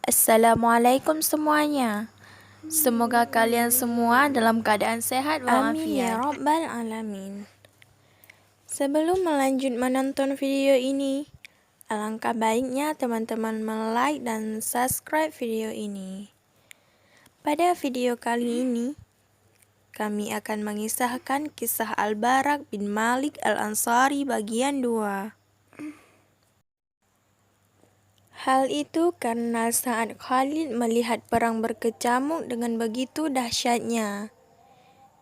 Assalamualaikum semuanya. Semoga kalian semua dalam keadaan sehat Amin walafiat. ya Rabbal Alamin. Sebelum melanjut menonton video ini, alangkah baiknya teman-teman like dan subscribe video ini. Pada video kali ini, kami akan mengisahkan kisah Al-Barak bin Malik Al-Ansari bagian 2. Hal itu karena saat Khalid melihat perang berkecamuk dengan begitu dahsyatnya,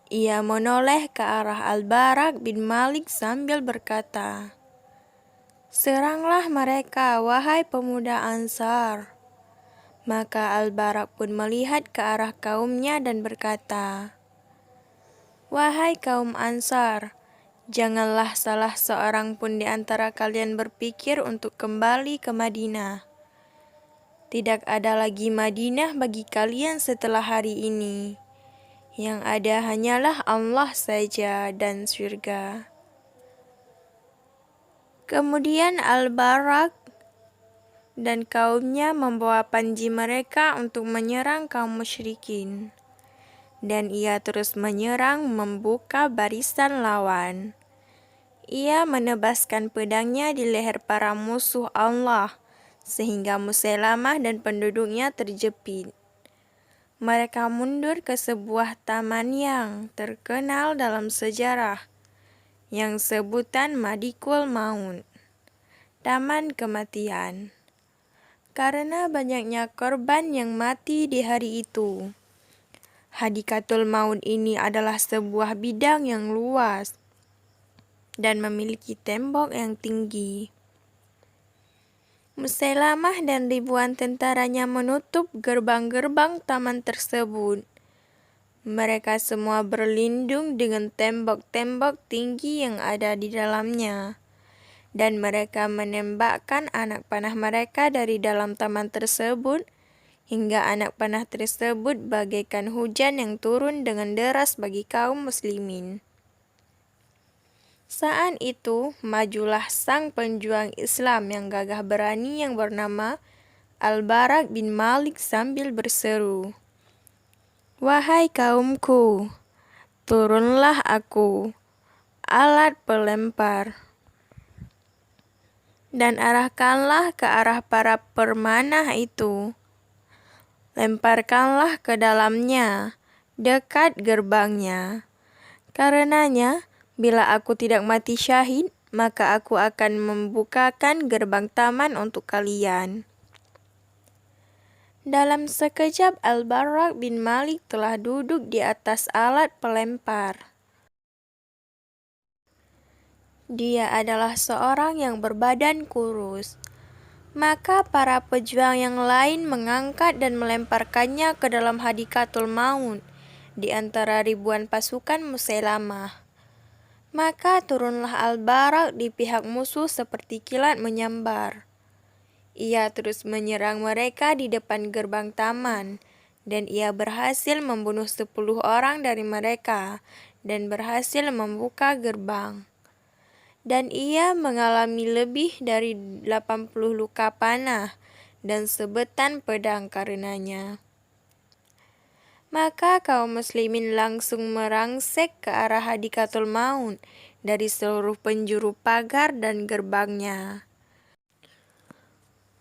ia menoleh ke arah Al-Barak bin Malik sambil berkata, "Seranglah mereka, wahai pemuda Ansar." Maka Al-Barak pun melihat ke arah kaumnya dan berkata, "Wahai kaum Ansar, janganlah salah seorang pun di antara kalian berpikir untuk kembali ke Madinah. Tidak ada lagi Madinah bagi kalian setelah hari ini. Yang ada hanyalah Allah saja dan surga." Kemudian Al-Barak dan kaumnya membawa panji mereka untuk menyerang kaum musyrikin. Dan ia terus menyerang membuka barisan lawan. Ia menebaskan pedangnya di leher para musuh Allah, sehingga Musailamah dan penduduknya terjepit. Mereka mundur ke sebuah taman yang terkenal dalam sejarah, yang sebutan Madikul Maut, Taman Kematian, karena banyaknya korban yang mati di hari itu. Hadikatul Maut ini adalah sebuah bidang yang luas dan memiliki tembok yang tinggi. Musailamah dan ribuan tentaranya menutup gerbang-gerbang taman tersebut. Mereka semua berlindung dengan tembok-tembok tinggi yang ada di dalamnya. Dan mereka menembakkan anak panah mereka dari dalam taman tersebut, hingga anak panah tersebut bagaikan hujan yang turun dengan deras bagi kaum muslimin. Saat itu, majulah sang penjuang Islam yang gagah berani yang bernama Al-Barak bin Malik sambil berseru, "Wahai kaumku, turunlah aku, alat pelempar, dan arahkanlah ke arah para permanah itu. Lemparkanlah ke dalamnya, dekat gerbangnya. Karenanya, bila aku tidak mati syahid, maka aku akan membukakan gerbang taman untuk kalian." Dalam sekejap Al-Barak bin Malik telah duduk di atas alat pelempar. Dia adalah seorang yang berbadan kurus. Maka para pejuang yang lain mengangkat dan melemparkannya ke dalam Hadikatul Maut di antara ribuan pasukan Musailamah. Maka turunlah Al-Barak di pihak musuh seperti kilat menyambar. Ia terus menyerang mereka di depan gerbang taman, dan ia berhasil membunuh 10 orang dari mereka dan berhasil membuka gerbang. Dan ia mengalami lebih dari 80 luka panah dan sebetan pedang karenanya. Maka kaum muslimin langsung merangsek ke arah Hadikatul Maut dari seluruh penjuru pagar dan gerbangnya.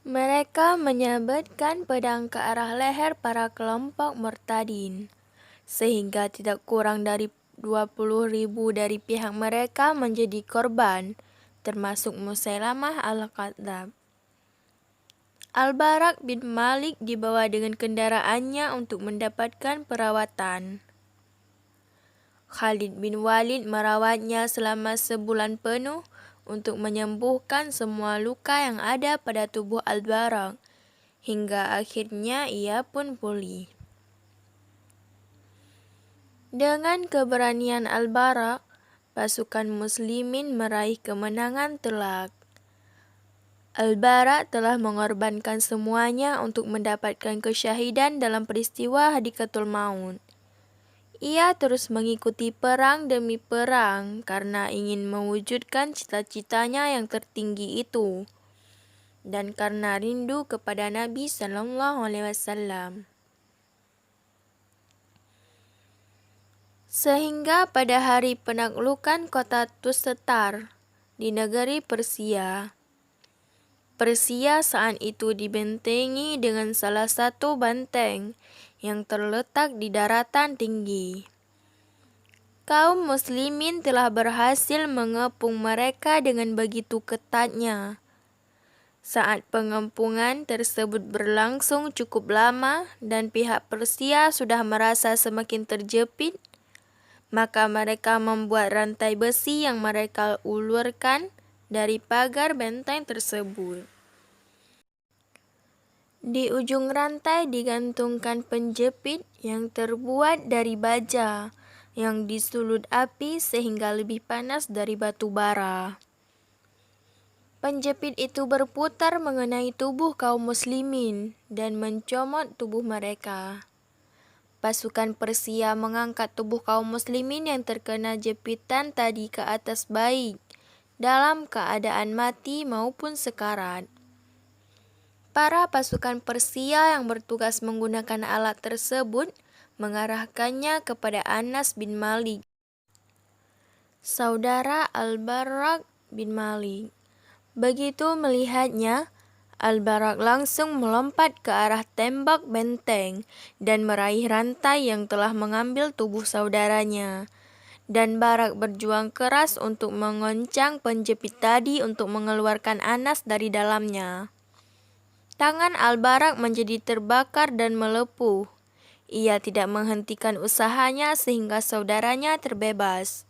Mereka menyabetkan pedang ke arah leher para kelompok murtadin, sehingga tidak kurang dari 20.000 dari pihak mereka menjadi korban, termasuk Musailamah al-Kadzdzab. Al-Barak bin Malik dibawa dengan kendaraannya untuk mendapatkan perawatan. Khalid bin Walid merawatnya selama sebulan penuh untuk menyembuhkan semua luka yang ada pada tubuh Al-Barak, hingga akhirnya ia pun pulih. Dengan keberanian Al-Barak, pasukan muslimin meraih kemenangan telak. Al-Barak telah mengorbankan semuanya untuk mendapatkan kesyahidan dalam peristiwa Hadikatul Maut. Ia terus mengikuti perang demi perang karena ingin mewujudkan cita-citanya yang tertinggi itu. dan karena rindu kepada Nabi Sallallahu Alaihi Wasallam. Sehingga pada hari penaklukan kota Tustetar di negeri Persia, Persia saat itu dibentengi dengan salah satu benteng yang terletak di daratan tinggi. Kaum muslimin telah berhasil mengepung mereka dengan begitu ketatnya. Saat pengepungan tersebut berlangsung cukup lama dan pihak Persia sudah merasa semakin terjepit, maka mereka membuat rantai besi yang mereka ulurkan dari pagar benteng tersebut. Di ujung rantai digantungkan penjepit yang terbuat dari baja yang disulut api sehingga lebih panas dari batu bara. Penjepit itu berputar mengenai tubuh kaum muslimin dan mencomot tubuh mereka. Pasukan Persia mengangkat tubuh kaum muslimin yang terkena jepitan tadi ke atas baik dalam keadaan mati maupun sekarat. Para pasukan Persia yang bertugas menggunakan alat tersebut mengarahkannya kepada Anas bin Malik, saudara Al-Barrak bin Malik. Begitu melihatnya, Al-Barrak langsung melompat ke arah tembok benteng dan meraih rantai yang telah mengambil tubuh saudaranya. Dan Barak berjuang keras untuk mengoncang penjepit tadi untuk mengeluarkan Anas dari dalamnya. Tangan Al-Barrak menjadi terbakar dan melepuh. Ia tidak menghentikan usahanya sehingga saudaranya terbebas.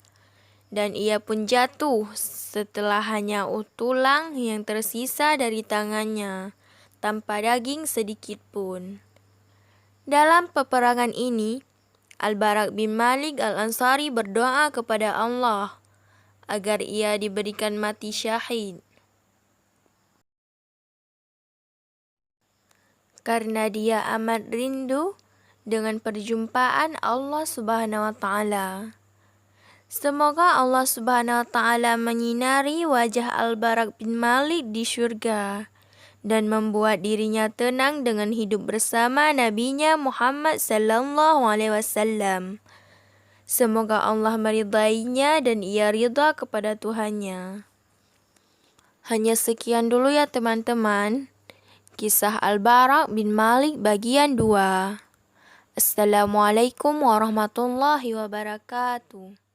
Dan ia pun jatuh setelah hanya tulang yang tersisa dari tangannya, tanpa daging sedikit pun. Dalam peperangan ini, Al-Barrak bin Malik Al-Ansari berdoa kepada Allah agar ia diberikan mati syahid. Karena dia amat rindu dengan perjumpaan Allah Subhanahu wa Ta'ala. Semoga Allah Subhanahu wa Ta'ala menyinari wajah Al-Barrak bin Malik di syurga dan membuat dirinya tenang dengan hidup bersama Nabinya Muhammad sallallahu alaihi wasallam. Semoga Allah meridainya dan ia ridha kepada Tuhannya. Hanya sekian dulu ya teman-teman. Kisah Al-Barrak bin Malik bagian 2. Assalamualaikum warahmatullahi wabarakatuh.